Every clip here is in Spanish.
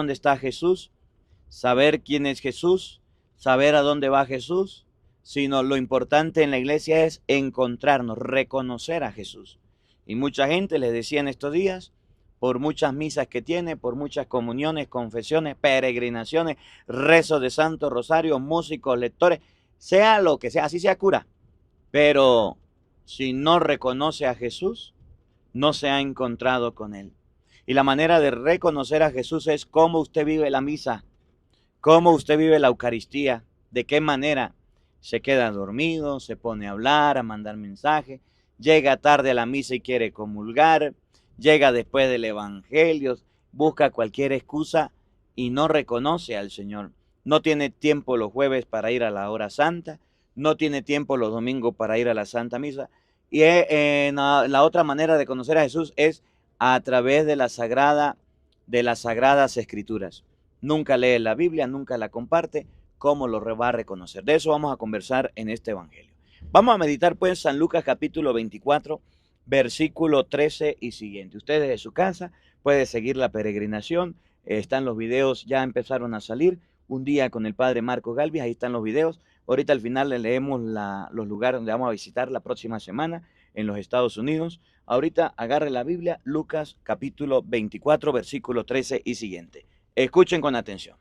dónde está Jesús, saber quién es Jesús, saber a dónde va Jesús, sino lo importante en la iglesia es encontrarnos, reconocer a Jesús. Y mucha gente les decía en estos días, por muchas misas que tiene, por muchas comuniones, confesiones, peregrinaciones, rezos de Santo Rosario, músicos, lectores, sea lo que sea, así sea cura, pero si no reconoce a Jesús, no se ha encontrado con él. Y la manera de reconocer a Jesús es cómo usted vive la misa, cómo usted vive la Eucaristía, de qué manera se queda dormido, se pone a hablar, a mandar mensajes, llega tarde a la misa y quiere comulgar, llega después del Evangelio, busca cualquier excusa y no reconoce al Señor. No tiene tiempo los jueves para ir a la hora santa, no tiene tiempo los domingos para ir a la Santa Misa. Y la otra manera de conocer a Jesús es a través de las sagradas escrituras. Nunca lee la Biblia, nunca la comparte. ¿Cómo lo va a reconocer? De eso vamos a conversar en este evangelio. Vamos a meditar pues San Lucas capítulo 24, versículo 13 y siguiente. Usted desde su casa puede seguir la peregrinación. Están los videos, ya empezaron a salir. Un día con el padre Marco Galvis, ahí están los videos. Ahorita al final le leemos los lugares donde vamos a visitar la próxima semana en los Estados Unidos. Ahorita agarre la Biblia, Lucas capítulo 24, versículo 13 y siguiente. Escuchen con atención.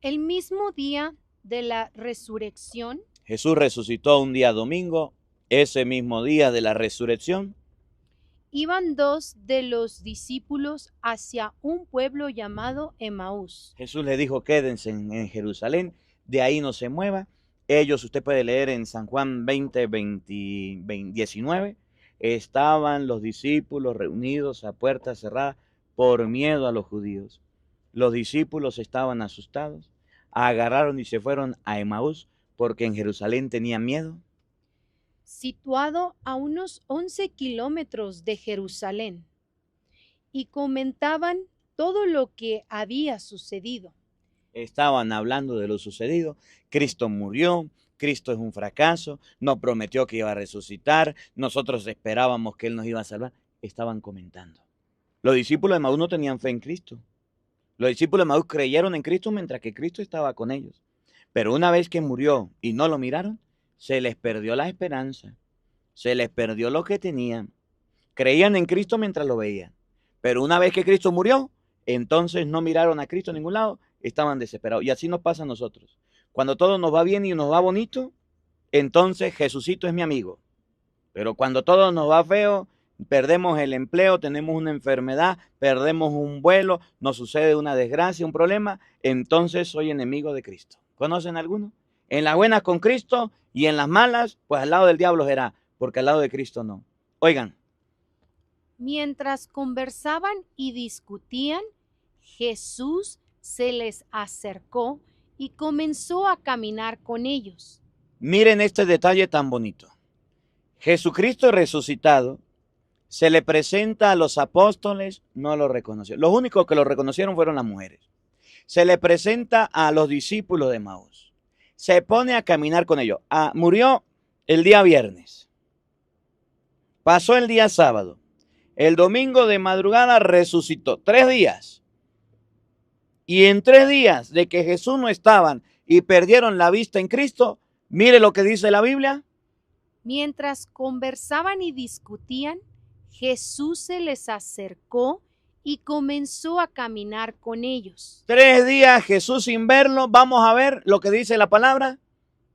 El mismo día de la resurrección, Jesús resucitó un día domingo. Ese mismo día de la resurrección, iban dos de los discípulos hacia un pueblo llamado Emaús. Jesús le dijo, quédense en Jerusalén, de ahí no se mueva. Ellos, usted puede leer en San Juan 19, estaban los discípulos reunidos a puerta cerrada por miedo a los judíos. Los discípulos estaban asustados, agarraron y se fueron a Emaús porque en Jerusalén tenían miedo. Situado a unos 11 kilómetros de Jerusalén, y comentaban todo lo que había sucedido. Estaban hablando de lo sucedido. Cristo murió, Cristo es un fracaso, nos prometió que iba a resucitar, nosotros esperábamos que Él nos iba a salvar. Estaban comentando. Los discípulos de Emaús no tenían fe en Cristo. Los discípulos de Emaús creyeron en Cristo mientras que Cristo estaba con ellos. Pero una vez que murió y no lo miraron, se les perdió la esperanza, se les perdió lo que tenían. Creían en Cristo mientras lo veían, pero una vez que Cristo murió, entonces no miraron a Cristo en ningún lado, estaban desesperados. Y así nos pasa a nosotros. Cuando todo nos va bien y nos va bonito, entonces Jesucito es mi amigo. Pero cuando todo nos va feo, perdemos el empleo, tenemos una enfermedad, perdemos un vuelo, nos sucede una desgracia, un problema, entonces soy enemigo de Cristo. ¿Conocen alguno? En las buenas con Cristo y en las malas, pues al lado del diablo será, porque al lado de Cristo no. Oigan. Mientras conversaban y discutían, Jesús se les acercó y comenzó a caminar con ellos. Miren este detalle tan bonito. Jesucristo resucitado se le presenta a los apóstoles, no lo reconocieron. Los únicos que lo reconocieron fueron las mujeres. Se le presenta a los discípulos de Emaús. Se pone a caminar con ellos. Murió el día viernes. Pasó el día sábado. El domingo de madrugada resucitó. 3 días. Y en 3 días de que Jesús no estaban y perdieron la vista en Cristo, mire lo que dice la Biblia. Mientras conversaban y discutían, Jesús se les acercó y comenzó a caminar con ellos. 3 días Jesús sin verlo. Vamos a ver lo que dice la palabra.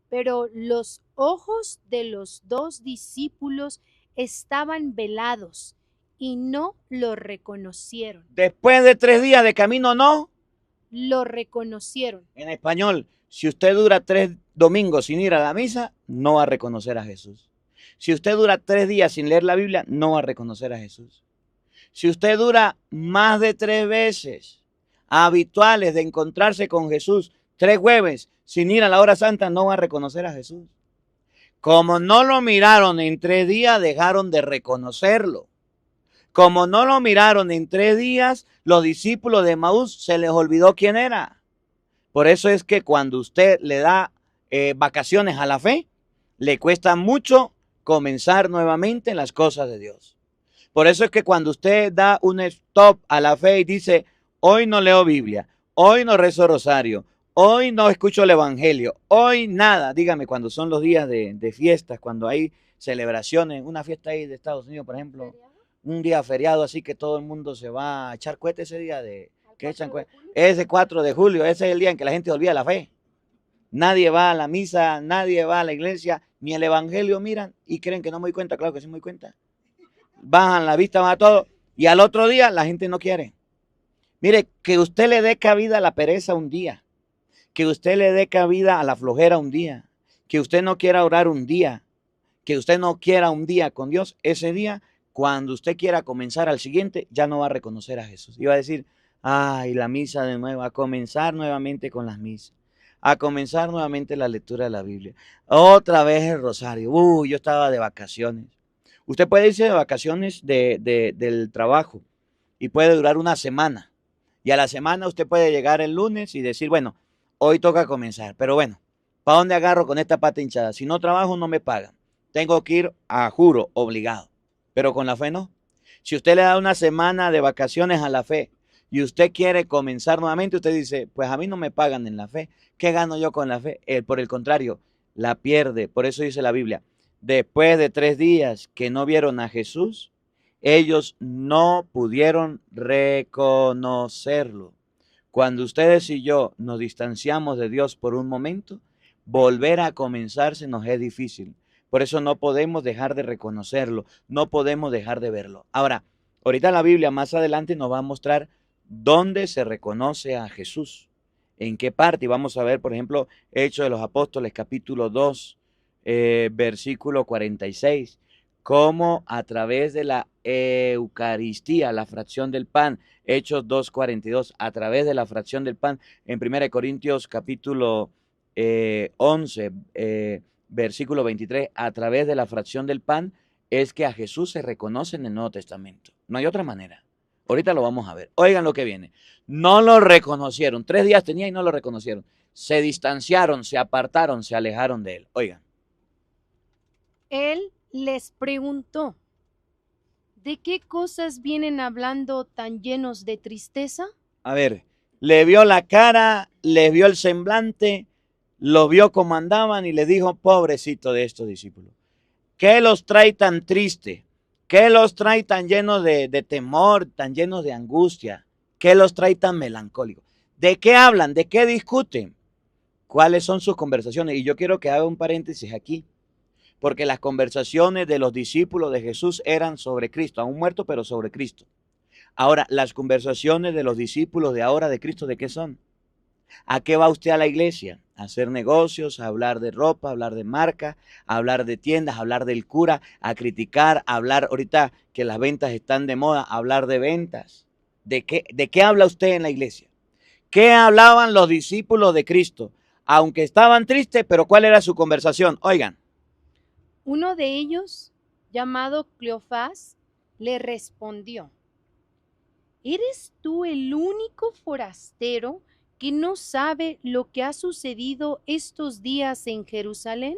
Pero los ojos de los 2 discípulos estaban velados y no lo reconocieron. Después de 3 días de camino, no lo reconocieron. En español, si usted dura 3 domingos sin ir a la misa, no va a reconocer a Jesús. Si usted dura 3 días sin leer la Biblia, no va a reconocer a Jesús. Si usted dura más de 3 veces habituales de encontrarse con Jesús, 3 jueves sin ir a la hora santa, no va a reconocer a Jesús. Como no lo miraron en 3 días, dejaron de reconocerlo. Como no lo miraron en 3 días, los discípulos de Emaús se les olvidó quién era. Por eso es que cuando usted le da vacaciones a la fe, le cuesta mucho comenzar nuevamente en las cosas de Dios. Por eso es que cuando usted da un stop a la fe y dice, hoy no leo Biblia, hoy no rezo rosario, hoy no escucho el evangelio, hoy nada, dígame, cuando son los días de fiestas, cuando hay celebraciones, una fiesta ahí de Estados Unidos, por ejemplo, un día feriado, así que todo el mundo se va a echar cohetes ese día de que echan cohetes. Ese 4 de julio, ese es el día en que la gente olvida la fe. Nadie va a la misa, nadie va a la iglesia, ni el evangelio miran y creen que no me doy cuenta, claro que sí me doy cuenta. Bajan la vista, va todo, y al otro día la gente no quiere. Mire, que usted le dé cabida a la pereza un día, que usted le dé cabida a la flojera un día, que usted no quiera orar un día, que usted no quiera un día con Dios, ese día, cuando usted quiera comenzar al siguiente, ya no va a reconocer a Jesús. Y va a decir, ay, la misa de nuevo, a comenzar nuevamente con las misas, a comenzar nuevamente la lectura de la Biblia, otra vez el rosario, yo estaba de vacaciones. Usted puede irse de vacaciones del trabajo y puede durar una semana. Y a la semana usted puede llegar el lunes y decir, bueno, hoy toca comenzar. Pero bueno, ¿para dónde agarro con esta pata hinchada? Si no trabajo, no me pagan. Tengo que ir a juro, obligado. Pero con la fe no. Si usted le da una semana de vacaciones a la fe y usted quiere comenzar nuevamente, usted dice, pues a mí no me pagan en la fe. ¿Qué gano yo con la fe? Por el contrario, la pierde. Por eso dice la Biblia, después de 3 días que no vieron a Jesús, ellos no pudieron reconocerlo. Cuando ustedes y yo nos distanciamos de Dios por un momento, volver a comenzar se nos es difícil. Por eso no podemos dejar de reconocerlo, no podemos dejar de verlo. Ahora, ahorita la Biblia más adelante nos va a mostrar dónde se reconoce a Jesús, en qué parte. Y vamos a ver, por ejemplo, Hechos de los Apóstoles, capítulo 2, versículo 46. Cómo a través de la Eucaristía, la fracción del pan, Hechos 2:42, a través de la fracción del pan, en 1 Corintios capítulo 11, versículo 23, a través de la fracción del pan, es que a Jesús se reconoce en el Nuevo Testamento. No hay otra manera. Ahorita lo vamos a ver. Oigan lo que viene. No lo reconocieron. 3 días tenía y no lo reconocieron. Se distanciaron, se apartaron, se alejaron de él. Oigan. Él les preguntó, ¿de qué cosas vienen hablando tan llenos de tristeza? A ver, le vio la cara, le vio el semblante, lo vio como andaban y le dijo, pobrecito de estos discípulos, ¿qué los trae tan triste? ¿Qué los trae tan llenos de temor, tan llenos de angustia? ¿Qué los trae tan melancólicos? ¿De qué hablan? ¿De qué discuten? ¿Cuáles son sus conversaciones? Y yo quiero que haga un paréntesis aquí, porque las conversaciones de los discípulos de Jesús eran sobre Cristo, aún muerto, pero sobre Cristo. Ahora, las conversaciones de los discípulos de ahora de Cristo, ¿de qué son? ¿A qué va usted a la iglesia? A hacer negocios, a hablar de ropa, a hablar de marca, a hablar de tiendas, a hablar del cura, a criticar, a hablar ahorita que las ventas están de moda, a hablar de ventas. ¿De qué habla usted en la iglesia? ¿Qué hablaban los discípulos de Cristo? Aunque estaban tristes, pero ¿cuál era su conversación? Oigan. Uno de ellos, llamado Cleofás, le respondió, ¿eres tú el único forastero que no sabe lo que ha sucedido estos días en Jerusalén?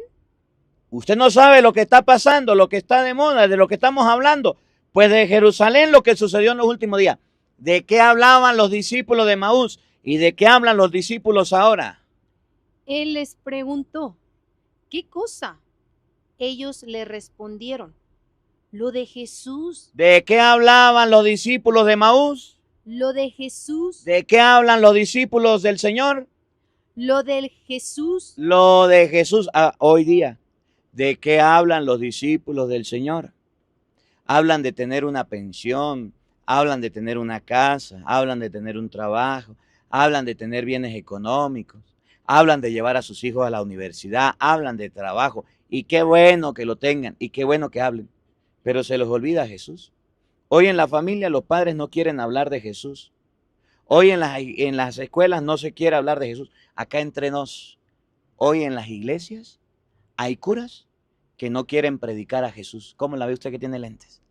Usted no sabe lo que está pasando, lo que está de moda, de lo que estamos hablando. Pues de Jerusalén lo que sucedió en los últimos días. ¿De qué hablaban los discípulos de Maús y de qué hablan los discípulos ahora? Él les preguntó, ¿qué cosa? Ellos le respondieron, lo de Jesús. ¿De qué hablaban los discípulos de Maús? Lo de Jesús. ¿De qué hablan los discípulos del Señor? Lo del Jesús. Lo de Jesús hoy día. ¿De qué hablan los discípulos del Señor? Hablan de tener una pensión, hablan de tener una casa, hablan de tener un trabajo, hablan de tener bienes económicos, hablan de llevar a sus hijos a la universidad, hablan de trabajo. Y qué bueno que lo tengan y qué bueno que hablen. Pero se los olvida Jesús. Hoy en la familia los padres no quieren hablar de Jesús. Hoy en las escuelas no se quiere hablar de Jesús. Acá entre nos, hoy en las iglesias hay curas que no quieren predicar a Jesús. ¿Cómo la ve usted que tiene lentes?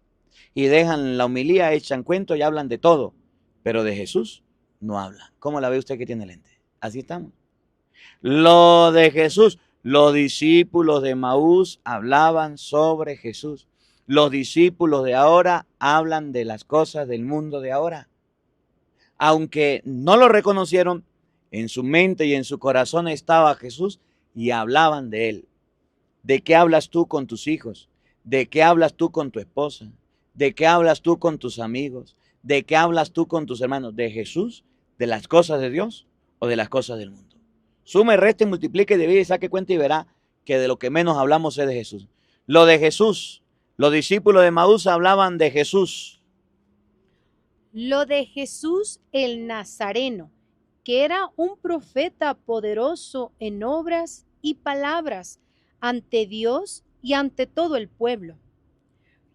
Y dejan la homilía, echan cuento y hablan de todo, pero de Jesús no hablan. ¿Cómo la ve usted que tiene lentes? Así estamos. Lo de Jesús, los discípulos de Maús hablaban sobre Jesús. Los discípulos de ahora hablan de las cosas del mundo de ahora. Aunque no lo reconocieron, en su mente y en su corazón estaba Jesús y hablaban de él. ¿De qué hablas tú con tus hijos? ¿De qué hablas tú con tu esposa? ¿De qué hablas tú con tus amigos? ¿De qué hablas tú con tus hermanos? ¿De Jesús? ¿De las cosas de Dios o de las cosas del mundo? Sume, reste, multiplique, divide y saque cuenta y verá que de lo que menos hablamos es de Jesús. Lo de Jesús, los discípulos de Emaús hablaban de Jesús. Lo de Jesús el Nazareno, que era un profeta poderoso en obras y palabras ante Dios y ante todo el pueblo.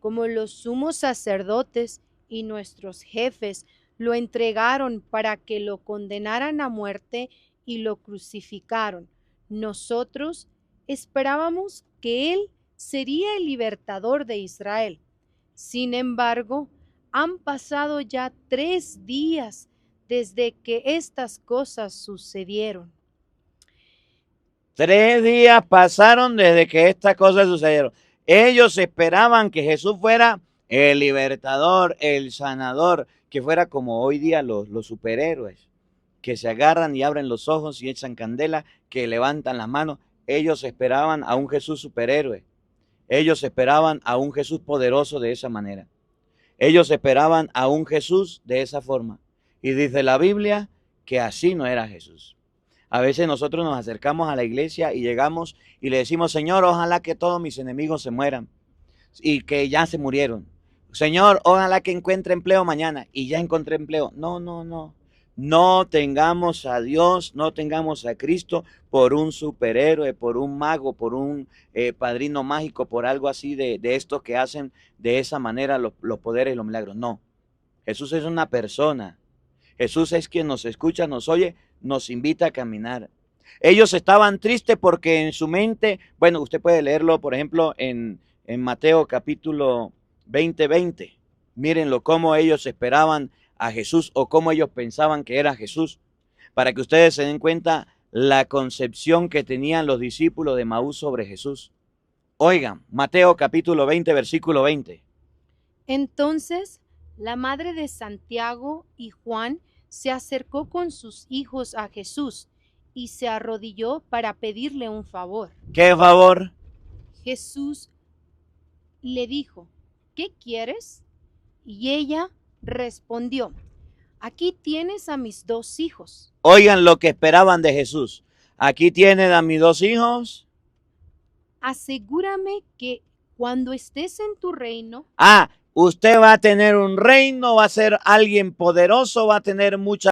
Como los sumos sacerdotes y nuestros jefes lo entregaron para que lo condenaran a muerte y lo crucificaron, nosotros esperábamos que él sería el libertador de Israel. Sin embargo, han pasado ya 3 días desde que estas cosas sucedieron. 3 días pasaron desde que estas cosas sucedieron. Ellos esperaban que Jesús fuera el libertador, el sanador, que fuera como hoy día los superhéroes, que se agarran y abren los ojos y echan candela, que levantan las manos. Ellos esperaban a un Jesús superhéroe. Ellos esperaban a un Jesús poderoso de esa manera. Ellos esperaban a un Jesús de esa forma. Y dice la Biblia que así no era Jesús. A veces nosotros nos acercamos a la iglesia y llegamos y le decimos, Señor, ojalá que todos mis enemigos se mueran y que ya se murieron. Señor, ojalá que encuentre empleo mañana y ya encontré empleo. No, no, no. No tengamos a Dios, no tengamos a Cristo por un superhéroe, por un mago, por un padrino mágico, por algo así de estos que hacen de esa manera los poderes y los milagros. No, Jesús es una persona. Jesús es quien nos escucha, nos oye, nos invita a caminar. Ellos estaban tristes porque en su mente, bueno, usted puede leerlo, por ejemplo, en Mateo capítulo 20. Mírenlo, cómo ellos esperaban a Jesús o cómo ellos pensaban que era Jesús, para que ustedes se den cuenta la concepción que tenían los discípulos de Emaús sobre Jesús. Oigan, Mateo capítulo 20, versículo 20. Entonces, la madre de Santiago y Juan se acercó con sus hijos a Jesús y se arrodilló para pedirle un favor. ¿Qué favor? Jesús le dijo, ¿qué quieres? Y ella respondió, aquí tienes a mis 2 hijos. Oigan lo que esperaban de Jesús. Aquí tienen a mis 2 hijos. Asegúrame que cuando estés en tu reino, usted va a tener un reino, va a ser alguien poderoso, va a tener mucha